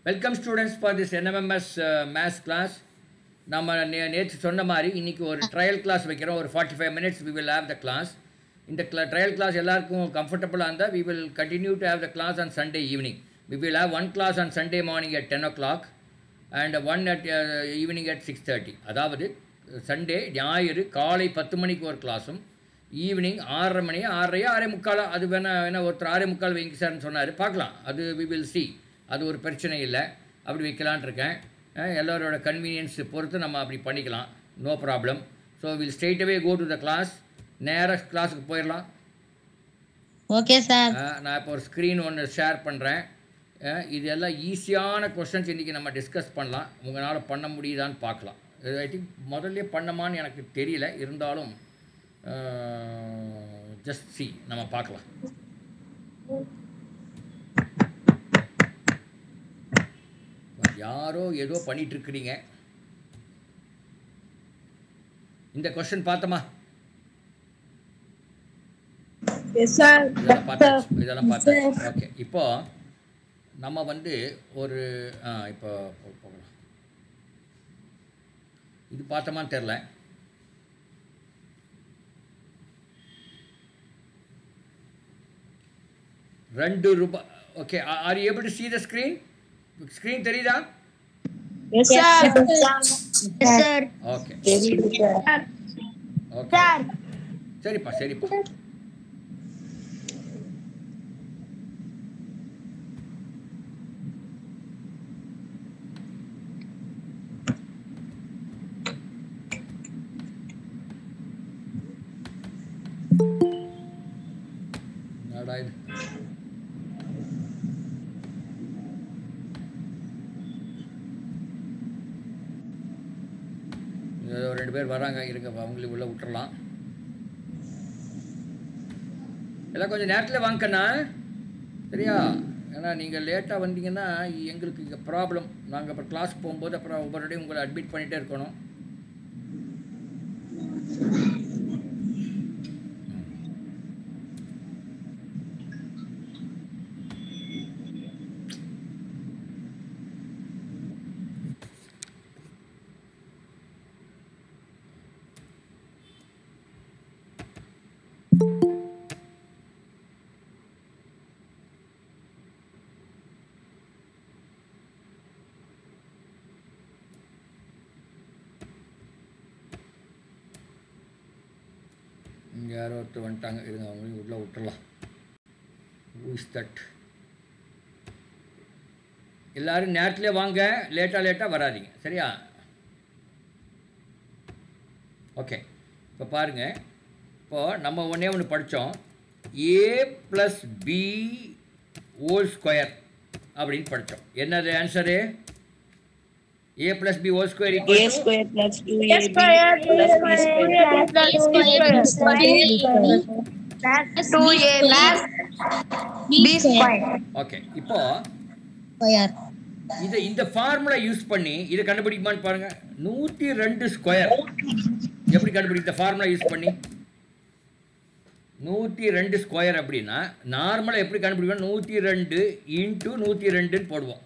Welcome students for this NMMS maths class. நம்ம நேற்று சொன்ன மாதிரி இன்னைக்கு ஒரு ட்ரையல் கிளாஸ் வைக்கிறோம். ஒரு 45 minutes we will have the class. இந்த ட்ரையல் கிளாஸ் எல்லாருக்கும் கம்ஃபர்டபுளாக இருந்தால் we will continue to have the class on Sunday evening. We will have one class on Sunday morning at 10 o'clock and one at evening at 6:30. அதாவது Sunday ஞாயிறு காலை 10 மணிக்கு ஒரு கிளாஸும் ஈவினிங் 6:30 மணி 6:30 அது வேணா ஒருத்தர் 6:45 வைங்க சார்னு சொன்னார். பார்க்கலாம், அது we will see. அது ஒரு பிரச்சனை இல்லை, அப்படி வைக்கலான் இருக்கேன். எல்லோரோட கன்வீனியன்ஸ் பொறுத்து நம்ம அப்படி பண்ணிக்கலாம், no problem. So will straight away go to the class. நேராக கிளாஸுக்கு போயிடலாம். Okay sir. நான் இப்போ ஒரு ஸ்க்ரீன் ஒன்று ஷேர் பண்ணுறேன். இது எல்லாம் ஈஸியான கொஸ்டின்ஸ் இன்றைக்கி நம்ம டிஸ்கஸ் பண்ணலாம். உங்களால் பண்ண முடியுதான்னு பார்க்கலாம். ஐ திங்க் முதல்ல பண்ணமான்னு எனக்கு தெரியல, இருந்தாலும் ஜஸ்ட் சி நம்ம பார்க்கலாம். யாரோ ஏதோ பண்ணிட்டு இருக்கிறீங்க. இந்த கொஸ்டின் பார்த்தமா? இதெல்லாம் பார்த்தா ஓகே. இப்போ நம்ம ஒரு இப்போ போகலாம். இது பார்த்தோமான்னு தெரில. ₹2. Okay, are you able to see the screen? Screen தெரியுதா? Yes sir. Yes sir. Okay. Okay. Sir. சரிப்பா. என்னடா இது? ஒரு 2 பேர் வராங்க, இருங்க, அவங்களுக்கு உள்ளே விட்டுறலாம். எல்லாம் கொஞ்சம் நேரத்தில் வாங்கண்ணா, சரியா? ஏன்னா நீங்கள் லேட்டாக வந்தீங்கன்னா எங்களுக்கு இங்கே ப்ராப்ளம். நாங்கள் அப்புறம் கிளாஸ் போகும்போது அப்புறம் ஒவ்வொருடையும் உங்களை அட்மிட் பண்ணிகிட்டே இருக்கணும். யாரோ ஒருத்தர் வந்துட்டாங்க, இருங்க, அவங்களையும் உள்ளே விட்டுறலாம். Who is that? எல்லோரும் நேரத்துலேயே வாங்க, லேட்டாக வராதிங்க, சரியா? ஓகே, இப்போ பாருங்கள். இப்போது நம்ம ஒன்று படித்தோம், a+b² அப்படின்னு படித்தோம். என்னது answer? a+b² equals A² plus 2ab plus b square. Okay, இப்போ இந்த ஃபார்முலா யூஸ் பண்ணி இதை கண்டுபிடிக்குமான்னு பாருங்க. 102² எப்படி கண்டுபிடிக்க? இந்த ஃபார்முலா யூஸ் பண்ணி 102² அப்படின்னா நார்மலாக எப்படி கண்டுபிடிப்போம்? 102 × 102ன்னு போடுவோம்.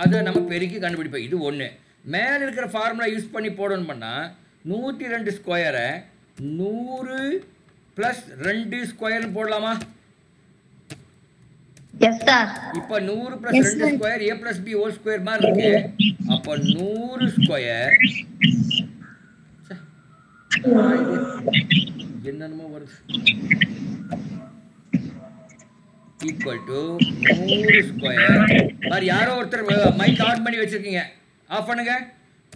அதை நம்ம பெருக்கி கண்டுபிடிப்போம். இது ஒன்று. மேலே இருக்கிற ஃபார்முலா யூஸ் பண்ணி போடணும் பண்ணால் 102² 100 + 2² போடலாமா? இப்போ 100 + 2² a+b² மாதிரி இருக்கு. அப்போ 100² என்னென்னமோ வருது ஈக்குவல் டு 100² மாதிரி. யாரோ ஒருத்தர் மைக் ஆன் பண்ணி வச்சுருக்கீங்க, ஆஃப் பண்ணுங்க.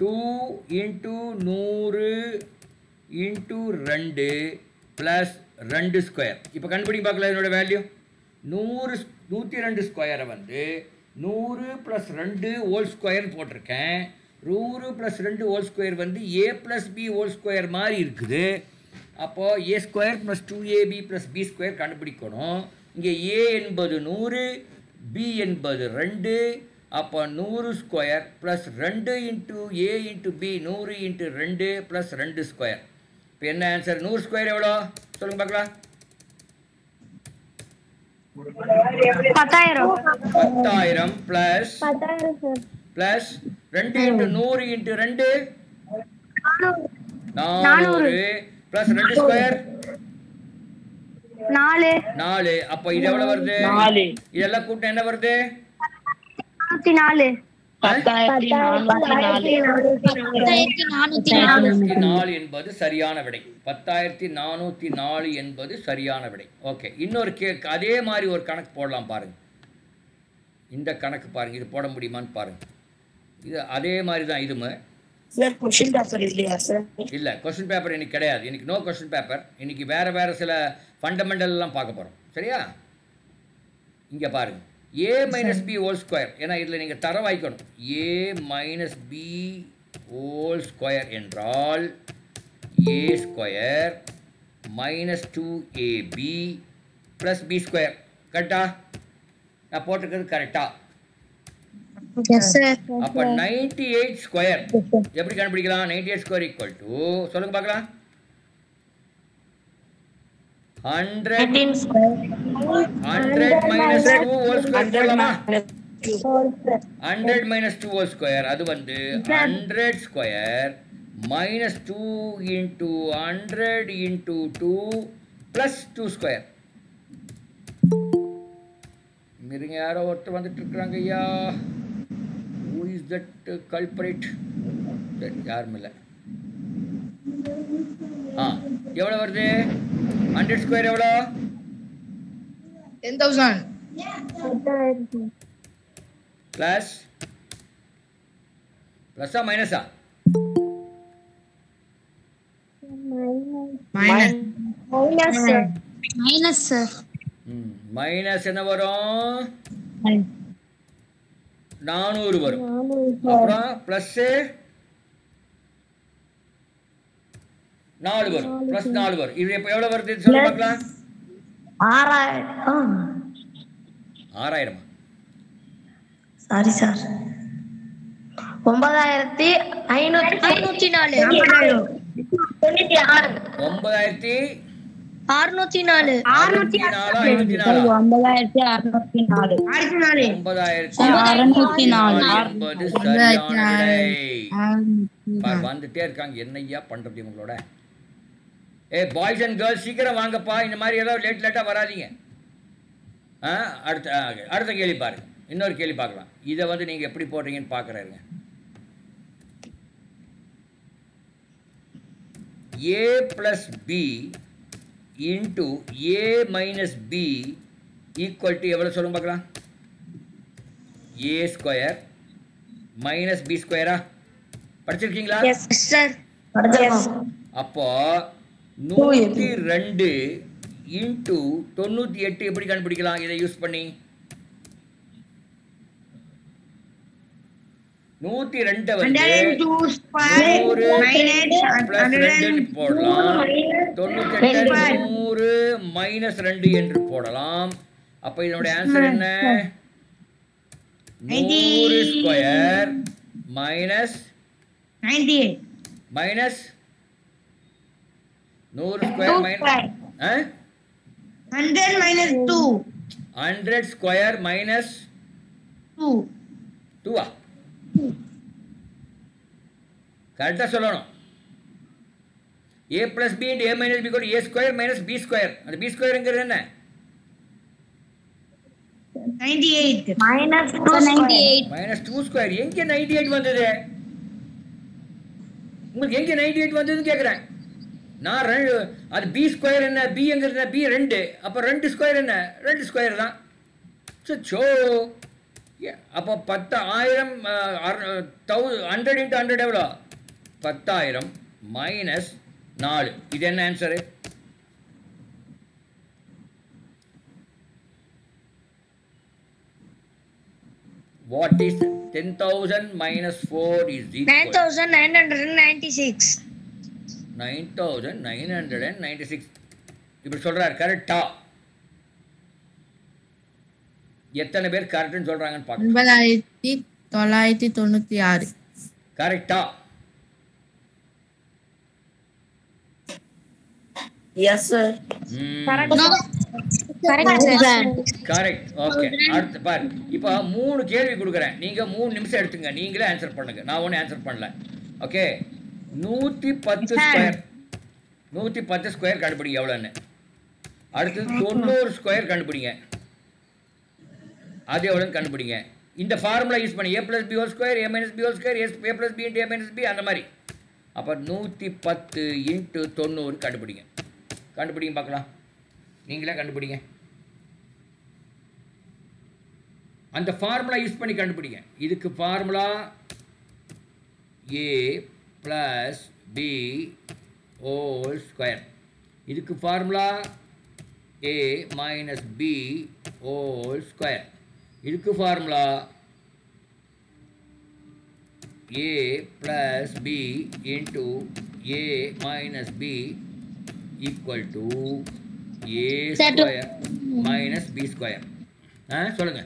2 × 100 × 2 + 2². இப்போ கண்டுபிடிக்க பார்க்கலாம் இதனோட வேல்யூ. 102² 100 + 2² போட்டிருக்கேன். 100 + 2² a+b² மாதிரி இருக்குது. அப்போது a² + 2ab + b² கண்டுபிடிக்கணும். இங்கே a என்பது 100, b என்பது 2. அப்போ 100² + 2 × a × b 100 × 2 + 2². இப்போ என்ன ஆன்சர்? 100² எவ்வளோ சொல்லுங்க பார்க்கலாம். 10,000 plus plus 2 into 100 into 2 400 plus 2 square 4. அப்போ இது எவ்வளவு வருது? இதெல்லாம் கூட்டம் என்ன வருது? 10,404 என்பது சரியான விடை. 10,404 என்பது சரியான விடை. ஓகே, இன்னொரு அதே மாதிரி ஒரு கணக்கு போடலாம் பாருங்க. இந்த கணக்கு பாருங்க, இது போட முடியுமான்னு பாருங்க. இது அதே மாதிரி தான் இதுமே. சார் क्वेश्चन பேப்பர் இல்லையா சார்? இல்ல, क्वेश्चन பேப்பர் இன்னைக்கு கிடையாது. இன்னைக்கு நோ क्वेश्चन பேப்பர். இன்னைக்கு வேற சில ஃபண்டமெண்டல் எல்லாம் பார்க்க போறோம். சரியா? இங்க பாருங்க. a minus b whole square. ஏன்னா இதில் நீங்கள் தர வாய்க்கணும். a minus b whole square என்றால் a square minus 2ab plus b square. கரெக்டா? நான் போட்டிருக்கிறது கரெக்டா? அப்போ 98 ஸ்கொயர் எப்படி கண்டுபிடிக்கலாம்? 98 ஸ்கொயர் ஈக்குவல் டு சொல்லுங்க பார்க்கலாம். 100 minus 2 whole square போடலாமா? 100 minus 2 whole square அது வந்து 100 square minus 2 into 100 into 2 plus 2 square. மிருங்க யாரோ ஒருத்தர் வந்துட்டு இருக்கிறாங்க ஐயா. Who is that culprit? யாரும் இல்லை. எவ்வளவு வருது? 100 ஸ்கொயர் எவ்வளோ? 10,000 பிளஸ் பிளஸ்ஸா மைனஸா? மைனஸ் என்ன வரும்? 400 வரும். அப்புறம் பிளஸ் 4 வரும். பிளஸ் 4 வரும். இது இப்போ எவ்வளவு வருது சொல்லுங்க பார்க்கலாம். 6,000. சாரி சார், 9,504 வந்துட்டே இருக்காங்க. என்னையா பண்றது இவங்களோட? பாய்ஸ் அண்ட் கேர்ள்ஸ் சீக்கிரம் வாங்கப்பா. இந்த மாதிரி ஏதாவது லேட்டா வராதீங்க. அடுத்த கேள்வி பாருங்க. இன்னொரு கேள்வி பார்க்கலாம். இதை வந்து நீங்க எப்படி போடுறீங்கன்னு பார்க்குறாருங்க. a plus b into a minus b equal to எவ்வளவு சொல்லுங்க பார்க்கலாம். a square minus b ஸ்கொயரா? படிச்சிருக்கீங்களா? எஸ் சார், படிச்சிருக்கோம். அப்போ 102 இன்டு 98 எப்படி கண்டுபிடிக்கலாம்? இதை யூஸ் பண்ணி 102 வந்து 100 plus 2 போடலாம். 98 100 minus 2 என்று போடலாம். அப்ப இதனுடைய ஆன்சர் என்ன? 100 square minus 98 minus 100 square minus 100 minus 2 100 square minus 2 கரெக்டாக சொல்லணும். a plus b into a minus b equal to a square minus b square. அந்த b squareங்கிறது என்ன? 98 minus 2 minus 2 square. எங்க 98 வந்தது? உங்களுக்கு எங்க 98 வந்ததுன்னு கேட்குறேன் நான். அது b ஸ்கொயர் என்ன? b எங்கிறது b 2. அப்போ 2 ஸ்கொயர் என்ன? 2 ஸ்கொயர் தான். சோ அப்போ 10,000 100 into 100 எவ்வளோ? 10,000 மைனஸ் 4. இது என்ன answer? What is 10,000 minus 4 is equal 9,996. 9,996. இப்படி சொல்றாரு. கரெக்டா? எத்தனை பேர் கரெக்ட்னு சொல்றாங்கன்னு பார்க்கலாம். 9,996. கரெக்டா? Yes sir. கரெக்ட். ஓகே, அடுத்து பாரு. இப்போ 3 கேள்வி கொடுக்குறேன், நீங்கள் 3 நிமிஷம் எடுத்துங்க, நீங்களே ஆன்சர் பண்ணுங்க, நான் ஒன்றும் ஆன்சர் பண்ணல. ஓகே, 110 ஸ்கொயர், 110 ஸ்கொயர் கண்டுபிடிங்க எவ்வளோன்னு. அடுத்தது 90 ஸ்கொயர் கண்டுபிடிங்க, அது எவ்வளோன்னு கண்டுபிடிங்க. இந்த ஃபார்முலா யூஸ் பண்ணி a+b² a-b² a+b × a-b அந்த மாதிரி. அப்போ 110 × 90 கண்டுபிடிங்க. கண்டுபிடிங்க பார்க்கலாம், நீங்களே கண்டுபிடிங்க. அந்த ஃபார்முலா யூஸ் பண்ணி கண்டுபிடிங்க. இதுக்கு ஃபார்முலா a+b². இதுக்கு ஃபார்முலா a-b². இதுக்கு formula a+b × a-b = a² - b². சொல்லுங்க.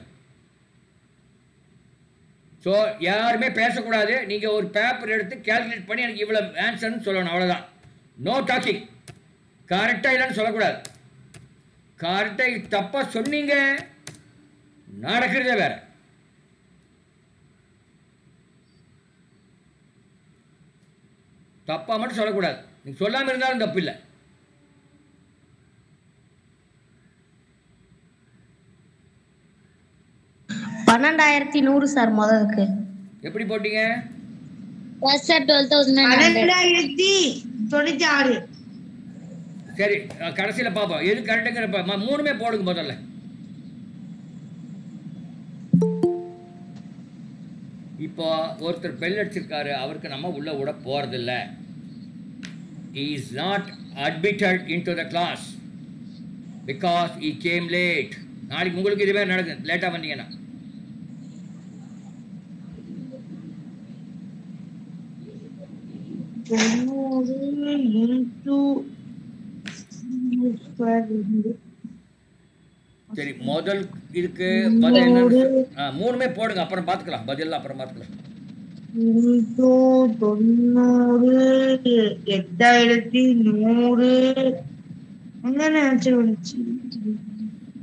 ஸோ யாருமே பேசக்கூடாது, நீங்கள் ஒரு பேப்பர் எடுத்து கேல்குலேட் பண்ணி எனக்கு இவ்வளோ ஆன்சர்னு சொல்லணும், அவ்வளோதான். No talking. கரெக்டாக இல்லைன்னு சொல்லக்கூடாது. கரெக்டாக தப்பாக சொன்னீங்க நடக்கிறதே வேற. தப்பாக மட்டும் சொல்லக்கூடாது, நீங்கள் சொல்லாமல் இருந்தாலும் தப்பு இல்லை. $12,100 சார் முதலுக்கு. எப்படி போட்டீங்க? 12,096. சரி, கடைசியில் பார்ப்போம் எது கரெக்டுங்கிறப்ப. 3மே போடுங்க முதல்ல. இப்போ ஒருத்தர் பெல் அடிச்சிருக்காரு, அவருக்கு நம்ம உள்ள விட போறதில்ல. He is not admitted into the class because he came late. நாளைக்கு உங்களுக்கு இதுவே நடக்கும், லேட்டாக வந்தீங்கன்னா. சரி, முதல் இதுக்கு பதில் என்னன்னு 3மே போடுங்க, அப்புறம் பார்த்துக்கலாம். பதில் அப்புறம் பார்த்துக்கலாம்.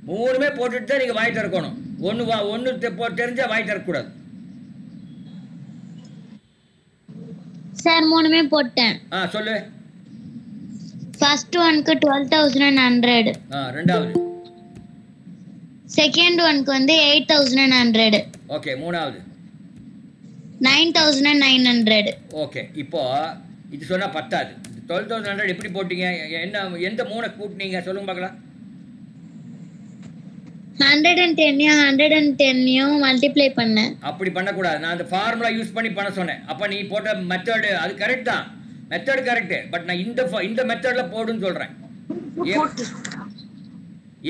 3மே போட்டுட்டு தான் நீங்க வாய் திறக்கணும். ஒன்று தெரிஞ்சா வாய் திறக்கக்கூடாது. சார் 3மே போட்டேன். சொல்லு. ஃபர்ஸ்ட் ஒன்க்கு 12,100. ரெண்டாவது. செகண்ட் ஒன்க்கு வந்து 8,100. ஓகே, மூணாவது 9,900. ஓகே. இப்போ இது சொன்னா பத்தாது. 12,100 எப்படி போட்டீங்க? எந்த 3 கூட்டினீங்க சொல்லுங்க பார்க்கலாம். 110 மல்டிப்ளை பண்ணேன். அப்படி பண்ணக்கூடாது, நான் அந்த ஃபார்முலா யூஸ் பண்ணி பண்ண சொன்னேன். அப்போ நீ போட்ட மெத்தடு அது கரெக்ட் தான், மெத்தட் கரெக்டு. பட் நான் இந்த மெத்தடில் போடுன்னு சொல்கிறேன்.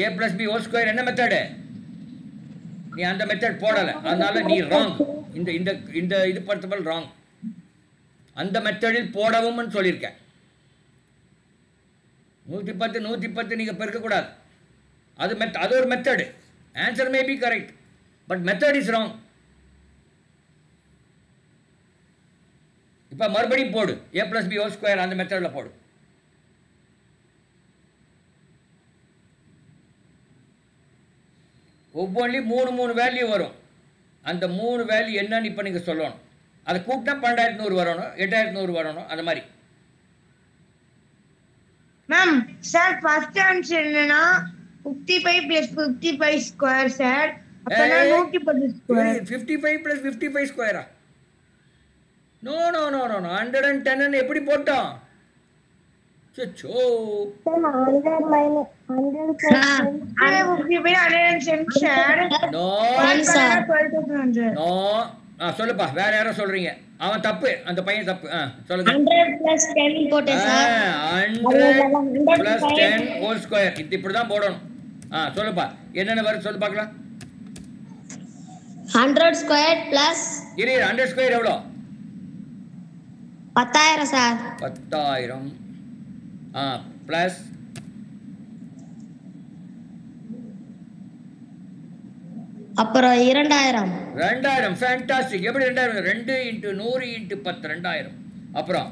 a+b² என்ன மெத்தடு? நீ அந்த மெத்தட் போடலை, அதனால நீ ராங். இந்த இந்த இந்த இது பொறுத்தவரை ராங். அந்த மெத்தடில் போடவும் சொல்லியிருக்கேன். 110 நீங்கள் பெருக்கக்கூடாது. அது ஒரு method. Answer may be correct, but method is wrong. இப்போ மறுபடியும் போடு, a+b² அந்த மெத்தடில் போடு. ஒவ்வொன்றிலையும் 3 வேல்யூ வரும். அந்த 3 வேல்யூ என்னன்னு இப்போ நீங்கள் சொல்லணும். அதை கூப்பிட்டா 12,100 வரணும், 8,100 வரணும், அந்த மாதிரி. மேம் சார் ஃபர்ஸ்ட் ஆன்சர் என்னன்னா 55 + 55² சார். அப்பனா 110². 55 + 55²? நோ 110 எப்படி போட்டோம்? சச்சோ, 100 சொல்லுப்பா. வேற யாரோ சொல்றீங்க, அவன் தப்பு, அந்த பையன் தப்பு. சொல்லுங்க. 100 + 10 போட்டேன் சார். 100 + 10² இது இப்படிதான் போடணும். சொல்லுப்பா, என்னென்ன வருது சொல்லு பார்க்கலாம். 100² இரு 100² எவ்வளோ? 10,000 சார். 10,000 ப்ளஸ் அப்புறம் 2,000. ஃபேண்டாஸ்டிக். எப்படி 2,000? 2 × 100 × 10 2,000. அப்புறம்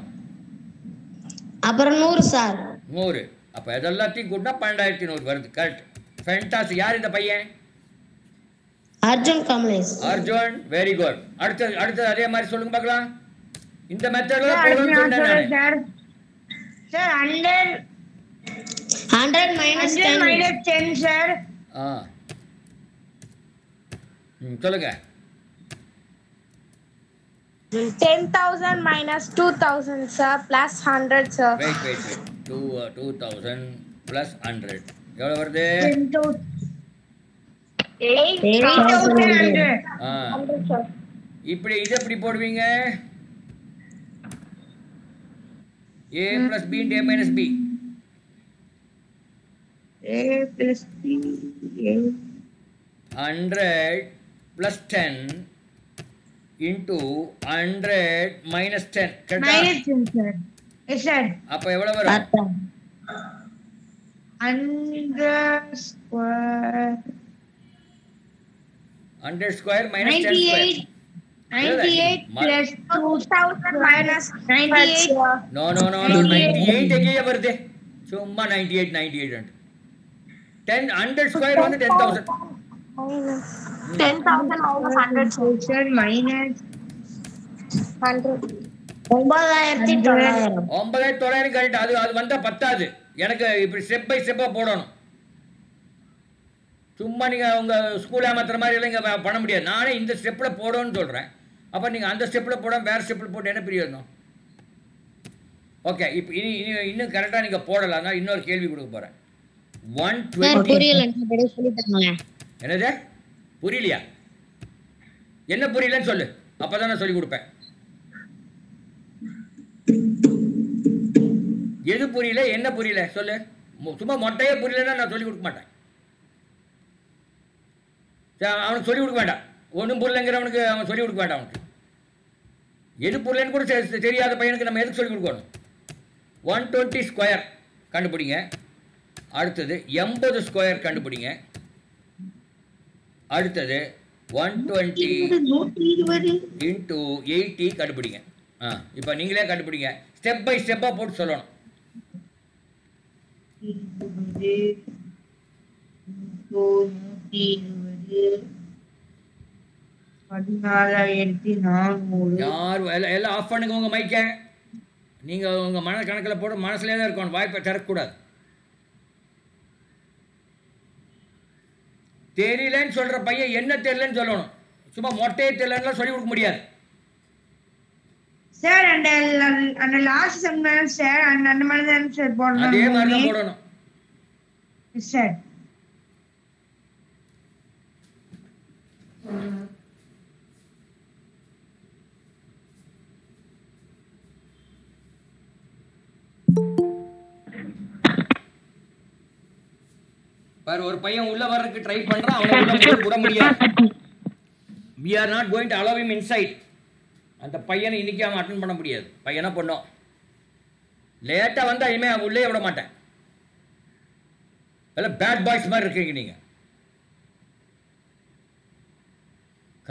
100 சார். 100. அப்போ இதெல்லாத்தையும் கூட்டினா 12,100 வருது. கரெக்ட். ஃபேண்டாஸ்டிக். யார் இந்த பையன்? Arjun Kamlesh. Arjun. Very good. அடுத்து அதே மாதிரி சொல்லுங்க பார்க்கலாம். இந்த மெத்தட்ல போடுன்னு சொன்னேன் நான். Sir, 100 minus 10. minus 10, sir. சொல்லுங்க. 10,000 minus 2,000, sir, plus 100, sir. Wait. 2000 plus 100 எவ்வளவு வருது? 8,100. இப்படி இது எப்படி போடுவீங்க? a plus b into a minus b. A plus B. 100 plus 10 into 100 minus 10. Minus 10, sir. Yes, sir. அப்ப எவ்வளவு வரும்? 100 square. 100 square minus 10 square. 98 plus 2,000 minus 98. No. 98 எங்கேயே வருது? சும்மா 98 10 100 square வந்து 10,000. 10,000 minus 100, sir. Minus 100. 9,900. 9,900 கரெக்ட். அது வந்தா பத்தாது. எனக்கு இப்படி ஸ்டெப் பை ஸ்டெப்பா போடணும். சும்மா நீங்க உங்க ஸ்கூல் ஏமாத்துற மாதிரி எல்லாம் இங்க பண்ண முடியாது. நானே இந்த ஸ்டெப்ல போடணும்னு சொல்றேன். அப்ப நீங்க அந்த ஸ்டெப்ல போடாம வேற ஸ்டெப்ல போட்டு என்ன பிரயோஜனம்? ஓகே, இப்போ இன்னும் கரெக்டா நீங்க போடலாம். நான் இன்னொரு கேள்வி கொடுக்க போறேன். 120. புரியல, சொல்லி தரீங்களா? என்னது புரியலையா? என்ன புரியலன்னு சொல்லு, அப்பதான் நான் சொல்லி கொடுப்பேன். எது புரியல, என்ன புரியல சொல்லு. சும்மா மொட்டையே புரியலன்னா நான் சொல்லி கொடுக்க மாட்டேன். அவனுக்கு சொல்லி கொடுக்க வேண்டாம். ஒன்றும் புரியலங்கிறவனுக்கு அவன் சொல்லி கொடுக்க வேண்டாம். அவனுக்கு எது புரியலன்னு கூட தெரியாத பையனுக்கு நம்ம எதுக்கு சொல்லி கொடுக்கணும்? 120 ஸ்கொயர் கண்டுபிடிங்க. அடுத்தது 80 ஸ்கொயர் கண்டுபிடிங்க. அடுத்தது 120 into 80 கண்டுபிடிங்க. இப்போ நீங்களே கண்டுபிடிங்க. ஸ்டெப் பை ஸ்டெப்பா போட்டு சொல்லணும். 14,400. யார் எல்லாம் ஆஃப் பண்ணுங்க உங்க மைக்கை. நீங்க உங்க மன கணக்கில் போட்டு மனசுலேயே தான் இருக்கணும். வாய்ப்பை திறக்கக்கூடாது. தெரியலன்னு சொல்ற பையன் என்ன தெரியலன்னு சொல்லணும். சும்மா மொட்டையே தெரியலன்னு சொல்லி கொடுக்க முடியாது. சார் அந்த லாஸ்ட் செக்மெண்ட் சார் அந்த மாதிரி தான் சார் போடணும். அதே மாதிரி தான் போடணும் சார். பாரு, ஒரு பையன் உள்ள வர்றதுக்கு ட்ரை பண்றான். அவனை உள்ள விட முடியாது. we are not going to allow him inside. அந்த பையனை இன்னைக்கு அவன் அட்டென்ட் பண்ண முடியாது. பையனா பண்ணோம் லேட்டா வந்தா இனிமே அவன் உள்ளே விட மாட்டேன். எல்லாம் பேட் பாய்ஸ் மாதிரி இருக்கீங்க நீங்க.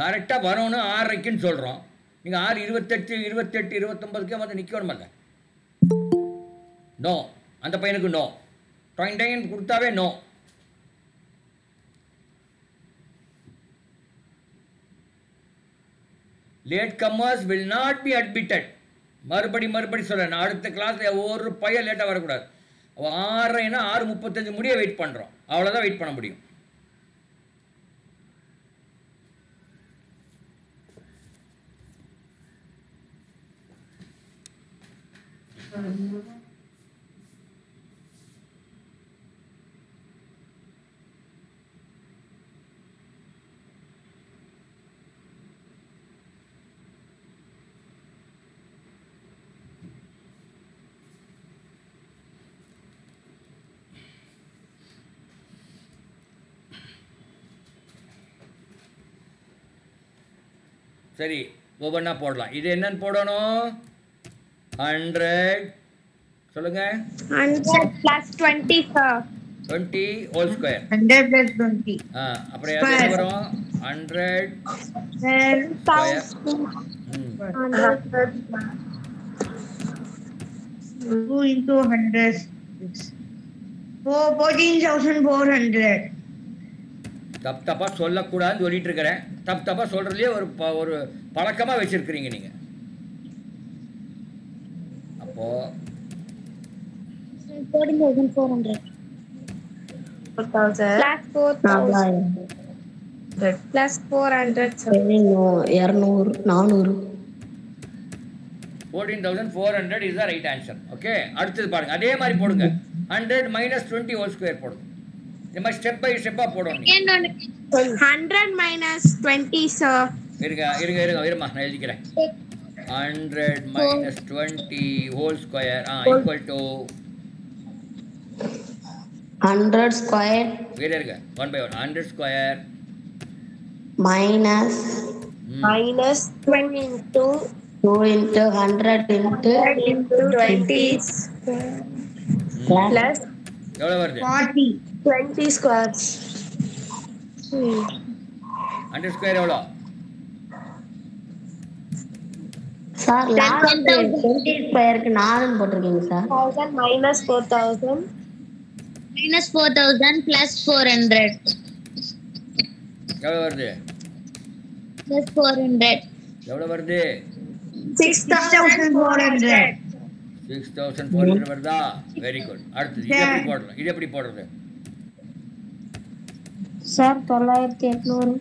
கரெக்டா வரணும்னு 6:30க்குன்னு சொல்றோம். நீங்க 6:28 28 29க்கே வந்து நிக்கணுமல்ல. நோ, அந்த பையனுக்கு நோ. டைம் கொடுத்தாவே no. Latecomers will not be admitted. மறுபடி சொல்றேன். அடுத்த கிளாஸ்ல ஒரு பையன் லேட்டாக வரக்கூடாது. 6:30னா 6:35 முடிய வெயிட் பண்றோம். அவ்வளோதான் வெயிட் பண்ண முடியும். சரி, ஒவ்வொன்றா போடலாம். இது என்னன்னு போடணும்? 100 சொல்லுங்க. 100 plus 20 sir. 20 whole square. 100 plus 20. அப்புறம் எது வரும்? 100 square. 2 into 100. 14,400. தப்பாக சொல்லக்கூடாதுன்னு சொல்லிட்டு இருக்கிறேன். தப்பாக சொல்கிறதுலேயே ஒரு பழக்கமாக வச்சுருக்கிறீங்க நீங்கள். அப்போது 14,400. Plus 4,000. Plus 400, sir. 200, 400. 14,400 is the right answer. Okay, அடுத்தது பாருங்க. அதே மாதிரி போடுங்க. 100 minus 20 whole square போடுங்க. இந்த மாதிரி ஸ்டெப் பை ஸ்டெப்பா போடணும். 100 minus 20, sir. இருமா நான் எழுதிக்கிறேன். 100 minus 20 whole square equal to 100 square இருங்க 1 by 1 100 square minus 20 into 2 into 100 into 20 plus எவ்வளவு வருது? 20 squares. 100 square எவ்வளோ? சார் லாஸ்ட் 20 ஸ்கொயருக்கு 4 ன்னு போட்டுருக்கீங்க சார். 1000 minus 4,000 minus 4,000 plus 400 எவ்வளவு வருது? plus 400 எவ்வளவு வருது? 6,400. 6,400 வருதா? Very good. அடுத்து இது எப்படி போடுறது? சார் 9,800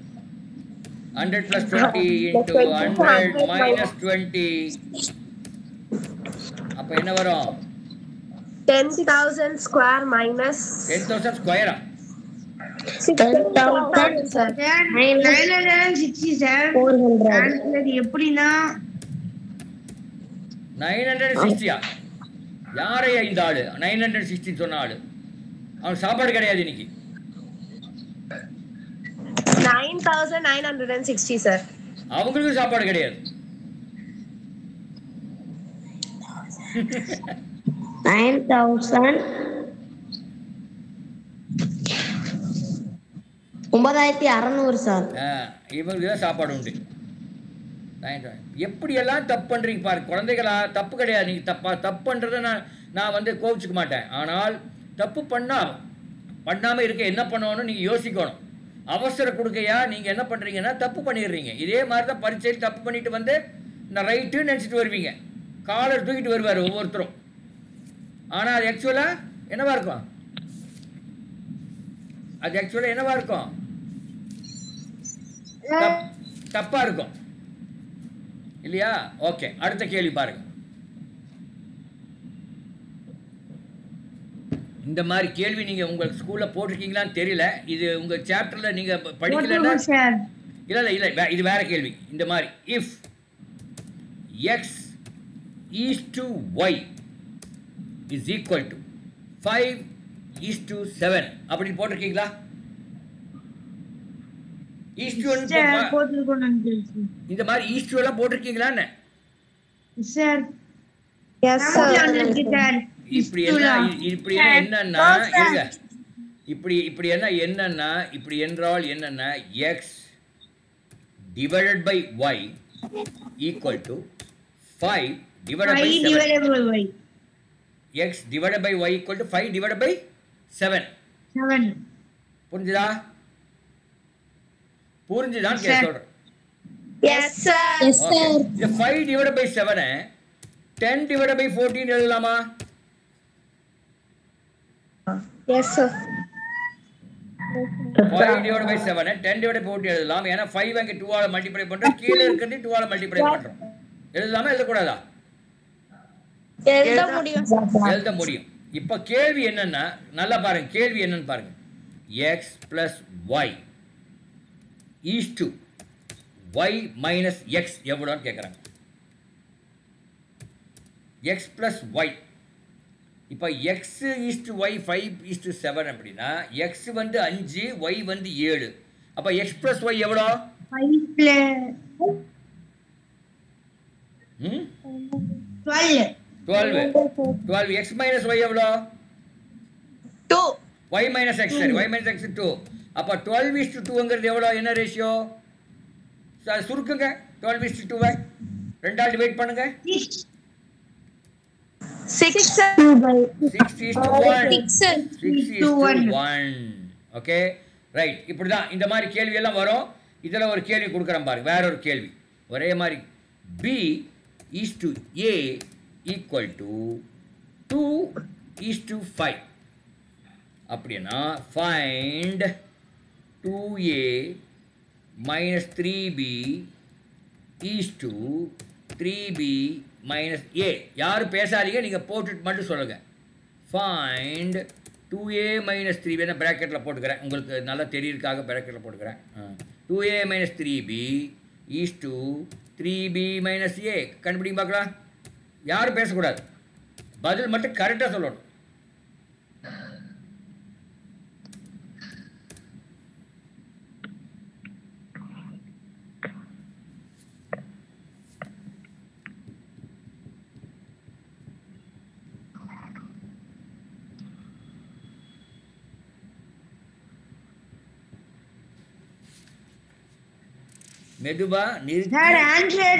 100 plus 20 into 100 minus 20 அப்ப என்ன வரும்? 10,000 square minus 10,000 square 6,000, sir. 967 எப்படின்னா 960 யாரையா இந்த ஆளு 960 சொன்ன ஆளு? அவன் சாப்பாடு கிடையாது இன்னைக்கு. 9,960, sir. அவங்களுக்கு சாப்பாடு கிடையாது. 9,000 9,600 சார். இவங்களுக்கு தான் சாப்பாடு உண்டு. எப்படியெல்லாம் தப்பு பண்ணுறீங்க பாரு குழந்தைகளா. தப்பு கிடையாது. நீங்கள் தப்பு பண்ணுறத நான் வந்து கோவிச்சுக்க மாட்டேன். ஆனால் தப்பு பண்ணாமல் இருக்க என்ன பண்ணணும்னு நீங்கள் யோசிக்கணும். அவசரம் கொடுக்கையா நீங்கள் என்ன பண்ணுறீங்கன்னா தப்பு பண்ணிடுறீங்க. இதே மாதிரி தான் பரீட்சையில் தப்பு பண்ணிட்டு வந்து நான் ரைட்டுன்னு நினச்சிட்டு வருவீங்க. காலர் தூக்கிட்டு வருவார் ஒவ்வொருத்தரும். ஆனால் அது ஆக்சுவலாக என்னவா இருக்கும்? தப்பா இருக்கும் இல்லையா? ஓகே, அடுத்த கேள்வி பாருங்க. இந்த மாதிரி கேள்வி நீங்க உங்க ஸ்கூல்ல போட்டிருக்கீங்களான்னு தெரியல. இது உங்க சாப்டர்ல நீங்க படிக்கலன்னா இல்ல இது வேற கேள்வி. இந்த மாதிரி if x is to y is equal to 5:7 அப்படி போட்டிருக்கீங்களா? இந்த மாதிரி ஈஸ்ட் எல்லாம் போட்டிருக்கீங்களான்னு? இப்படி என்னன்னா இப்படி என்றால் என்னன்னா x divided by y equal to 5 divided by 7. x divided by y equal to 5 divided by 7. புரிஞ்சுதா? புரிஞ்சுதான் சொல்றேன். Yes, sir. Yes, sir. இந்த 5 divided by 7 10 divided by 14 எழுதலாமா? Yes, sir. 5 divided by 7 10 divided by 14 எழுதலாம். ஏன்னா 5 அங்க 2 ஆல மல்டிப்ளை பண்றோம். கீழ இருக்கிறது 2 ஆல மல்டிப்ளை பண்றோம். எழுதலாமா எழுதக்கூடாதா? எழுத முடியும். இப்ப கேள்வி என்னன்னா நல்லா பாருங்க. கேள்வி என்னன்னு பாருங்க. x plus y is to y minus x எவ்வளோன்னு கேட்குறாங்க. x plus y இப்போ x is to y 5 is to 7 அப்படின்னா x வந்து 5 y வந்து 7. அப்போ x plus y எவ்வளோ? 12. x minus y எவ்வளோ? 2. y minus x சரி y minus x 2. அப்போ 12 is to 2ங்கிறது எவ்வளோ? என்ன ரேஷியோ? சுருக்குங்க. 12 is to 2 ரெண்டால் டிவைட் பண்ணுங்க. 6 is to 1. 6 is to 1. Okay, right, இப்படி தான் இந்த மாதிரி கேள்வியெல்லாம் வரும். இதில் ஒரு கேள்வி கொடுக்குறேன் பாருங்க, வேற ஒரு கேள்வி ஒரே மாதிரி. B is to A equal to 2:5 அப்படின்னா find 2a minus 3b is to 3b minus a. யாரும் பேசாதீங்க, நீங்கள் போட்டுட்டு மட்டும் சொல்லுங்கள். ஃபைண்ட் 2a minus 3b நான் ப்ராக்கெட்டில் போட்டுக்கிறேன், உங்களுக்கு நல்லா தெரியறதுக்காக ப்ராக்கெட்டில் போட்டுக்கிறேன். 2a minus 3b is to 3b minus a. கண்டுபிடிங்க பார்க்கலாம். யாரும் பேசக்கூடாது, பதில் மட்டும் கரெக்டாக சொல்லணும். மெதுவா நிறுத்தி. Her answer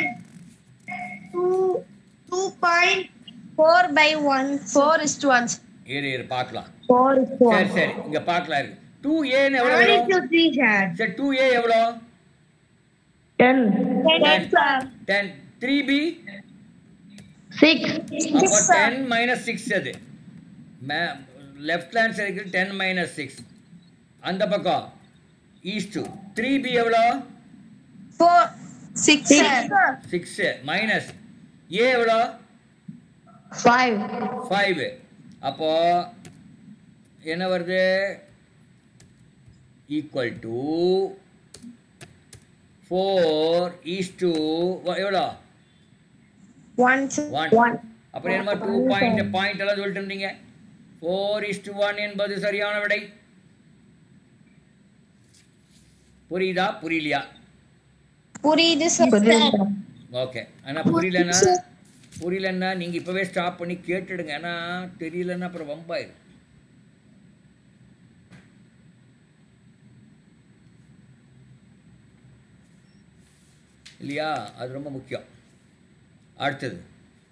2.4 by 1. 4:1. இரு பார்க்கலாம். 4:4. சரி சரி, இங்க பார்க்கலாம் இருக்கு. 2a ன்னு எவ்வளவு வரும்? 3 sir. சரி 2a எவ்வளோ? 10. 10 sir. 10. 3b 6. அப்போ 10 minus 6 அது. லெஃப்ட் ஹேண்ட் சைடுக்கு 10 minus 6. அந்த பக்கம் is to 3b எவ்வளோ? 6 sir. 6 minus a எவ்வளோ? 5. 5. அப்போ என்ன வருது? ஈக்குவல் டு 4 is to எவ்வளோ? 1 sir. 1. அப்புறம் என்ன 2 பாயிண்ட் எல்லாம் சொல்லிட்டு இருந்தீங்க. 4:1 என்பது சரியான விடை. புரியுதா புரியலையா? புரியுது sir. ஓகே, ஆனால் புரியலன்னா நீங்கள் இப்போவே ஸ்டாப் பண்ணி கேட்டுடுங்க. ஏன்னா தெரியலன்னா அப்புறம் வம்பாயிரும். இல்லையா? அது ரொம்ப முக்கியம். அடுத்தது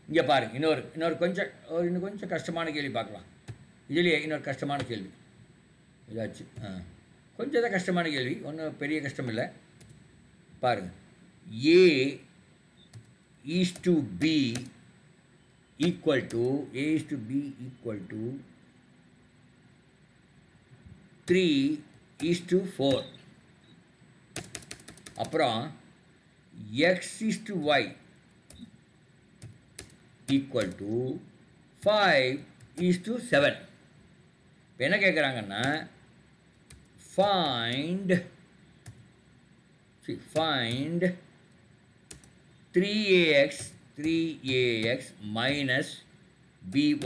இங்கே பாருங்க, இன்னும் கொஞ்சம் கஷ்டமான கேள்வி பார்க்கலாம். இதுலேயே இன்னொரு கஷ்டமான கேள்வி ஏதாச்சும். கொஞ்சம் தான் கஷ்டமான கேள்வி, ஒன்றும் பெரிய கஷ்டம் இல்லை. பாருங்கள், A is to B equal to 3:4. அப்புறம் X is to Y equal to 5:7. இப்போ என்ன கேட்குறாங்கன்னா, find 3ax minus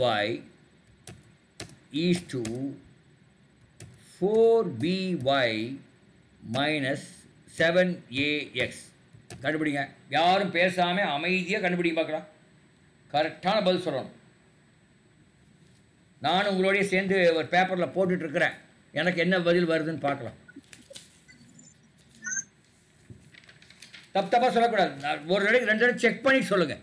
by is to 4by minus 7ax. கண்டுபிடிங்க. யாரும் பேசாமல் அமைதியாக கண்டுபிடிங்க பார்க்கலாம். கரெக்டான பதில் சொல்லணும். நானும் உங்களோடய சேர்ந்து ஒரு பேப்பரில் போட்டுட்ருக்கிறேன், எனக்கு என்ன பதில் வருதுன்னு பார்க்கலாம். தப்பாக சொல்லக்கூடாது. ஒரு தடவைக்கு 2 தடவை செக் பண்ணி சொல்லுங்கள்.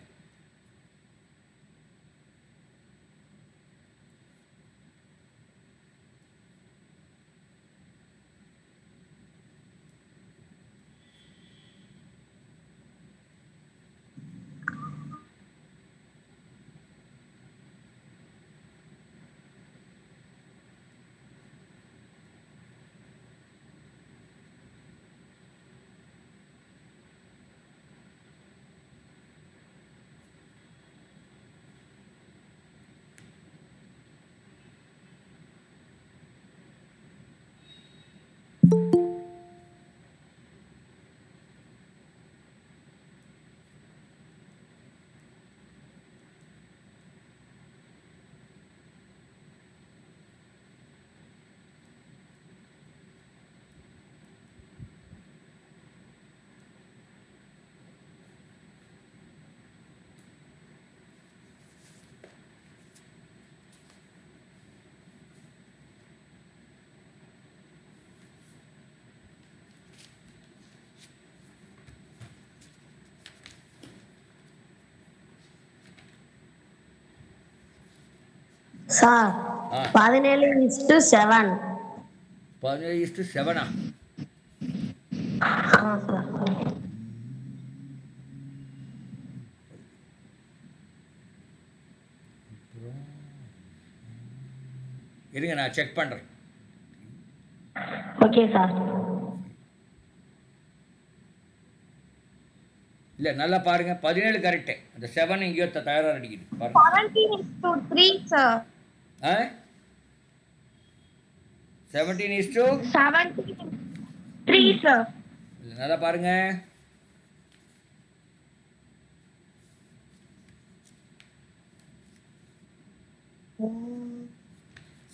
சார் 17:7. 17:7. சார். இருங்க நான் செக் பண்ணுறேன். Okay sir. இல்லை நல்லா பாருங்க, 17 கரெக்டு. அந்த 7 எங்கேயோ தயாராக அடிக்குது பாருங்க. 17:3 sir. 17:3 sir. இல்லை நல்லா பாருங்க.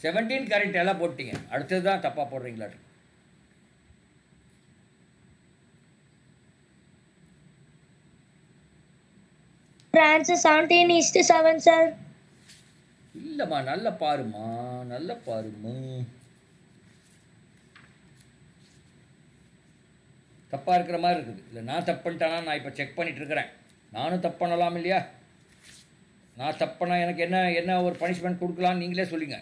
செவன்டீன் கரெக்ட் எல்லாம் போட்டீங்க. அடுத்தது தான் தப்பாக போடுறீங்களா? Answer 17:7 sir. இல்லைம்மா நல்லா பாருமா, நல்லா பாருமா. தப்பாக இருக்கிற மாதிரி இருக்குது. இல்லை நான் தப்பு பண்ணிட்டேனா? நான் இப்போ செக் பண்ணிட்டு இருக்கிறேன். நானும் தப்பு பண்ணலாம் இல்லையா? நான் தப்பு பண்ணால் எனக்கு என்ன என்ன ஒரு பனிஷ்மெண்ட் கொடுக்கலான்னு நீங்களே சொல்லுங்க.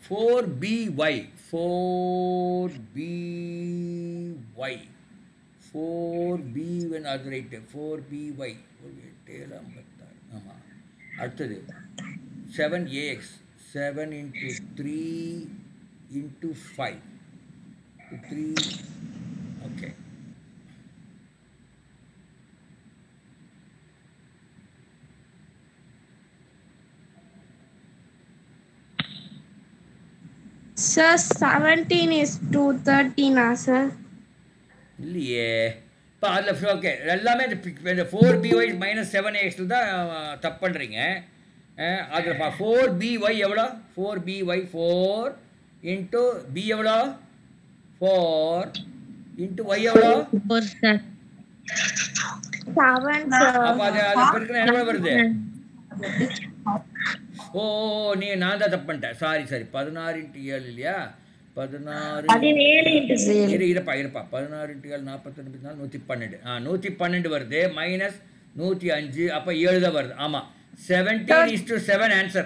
Four BY 4B when அது ரைட்டு. 4BY ஆமாம். அடுத்தது 7AX 7 into 3 into 5 3. Okay Sir, 17:13 sir. இல்லையே. இப்போ அதில் ஓகே எல்லாமே இந்த 4BY - 7AX தான் தப்பு பண்ணுறீங்க. அதில் 4BY எவ்வளோ? 4BY 4 இன்ட்டு B எவ்வளோ? 4 இன்ட்டு Y எவ்வளோ? 4 sir. 7 sir. அப்போ அது பெருக்கினா என்ன வருது? ஓ நான் தான் தப்பு பண்ணிட்டேன். சாரி 16 into 7 இல்லையா? 16 இருப்பா 16 into 7 42 112. 112 வருது. -105. அப்போ 7 தான் வருது. ஆமாம் 17:7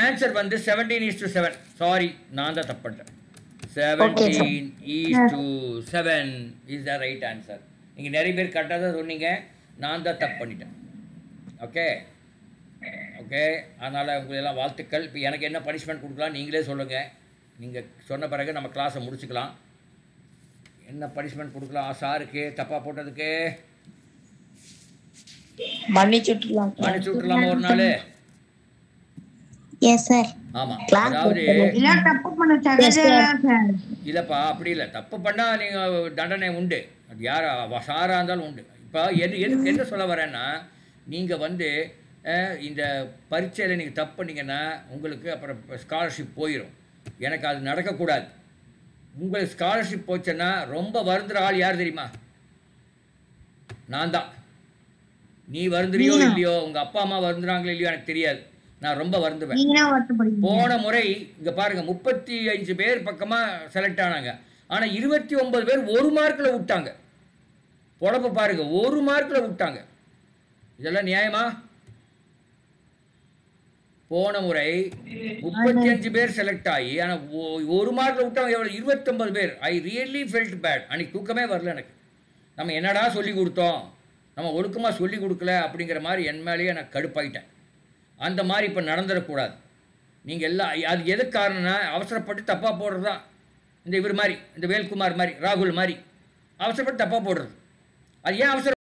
ஆன்சர் வந்து 17:7. சாரி நான் தான் தப்பு பண்ணிட்டேன். 17:7 இஸ் த ரைட் ஆன்சர். நீங்கள் நிறைய பேர் கரெக்டாக தான் சொன்னீங்க. நான் தான் தப்பு பண்ணிட்டேன். ஓகே ஓகே அதனால் உங்களெல்லாம் வாழ்த்துக்கள். இப்போ எனக்கு என்ன பனிஷ்மெண்ட் கொடுக்கலாம் நீங்களே சொல்லுங்கள். நீங்கள் சொன்ன பிறகு நம்ம கிளாஸை முடிச்சுக்கலாம். என்ன பனிஷ்மெண்ட் கொடுக்கலாம் சாருக்கு தப்பாக போட்டதுக்கு? மன்னிச்சு விட்டுலாமா ஒரு நாள்? Yes sir. ஆமாம். அதாவது இல்லைப்பா அப்படி இல்லை. தப்பு பண்ணால் நீங்கள் தண்டனை உண்டு. அது யார் சாராக இருந்தாலும் உண்டு. இப்போ எதுக்கு என்ன சொல்ல வரேன்னா, நீங்கள் வந்து இந்த பரீட்சையில் நீங்கள் தப்பு பண்ணிங்கன்னா உங்களுக்கு அப்புறம் ஸ்காலர்ஷிப் போயிடும். எனக்கு அது நடக்கக்கூடாது. உங்களுக்கு ஸ்காலர்ஷிப் போச்சுன்னா ரொம்ப வருந்துற ஆள் யார் தெரியுமா? நான் தான். நீ வருந்துறியோ இல்லையோ, உங்கள் அப்பா அம்மா வருந்துறாங்களோ இல்லையோ எனக்கு தெரியாது. நான் ரொம்ப வருந்துவேன். போன முறை இங்கே பாருங்கள் 35 பேர் பக்கமாக செலக்ட் ஆனாங்க. ஆனால் 29 பேர் 1 மார்க்கில் விட்டாங்க. பொழப்பு பாருங்கள், 1 மார்க்கில் விட்டாங்க. இதெல்லாம் நியாயமா? போன முறை 35 பேர் செலக்ட் ஆகி ஆனால் 1 மார்க்கில் விட்டவங்க எவ்வளோ? 29 பேர். I really felt bad. அன்றைக்கி தூக்கமே வரல எனக்கு. நம்ம என்னடா சொல்லி கொடுத்தோம், நம்ம ஒழுக்கமாக சொல்லி கொடுக்கல அப்படிங்கிற மாதிரி என் மேலேயே நான் கடுப்பாயிட்டேன். அந்த மாதிரி இப்போ நடந்துடக்கூடாது. நீங்கள் எல்லாம் அது எதுக்கு காரணம்னா அவசரப்பட்டு தப்பாக போடுறது தான். இந்த இவர் மாதிரி, இந்த வேல்குமார் மாதிரி, ராகுல் மாதிரி அவசரப்பட்டு தப்பாக போடுறது. அது ஏன் அவசரம்?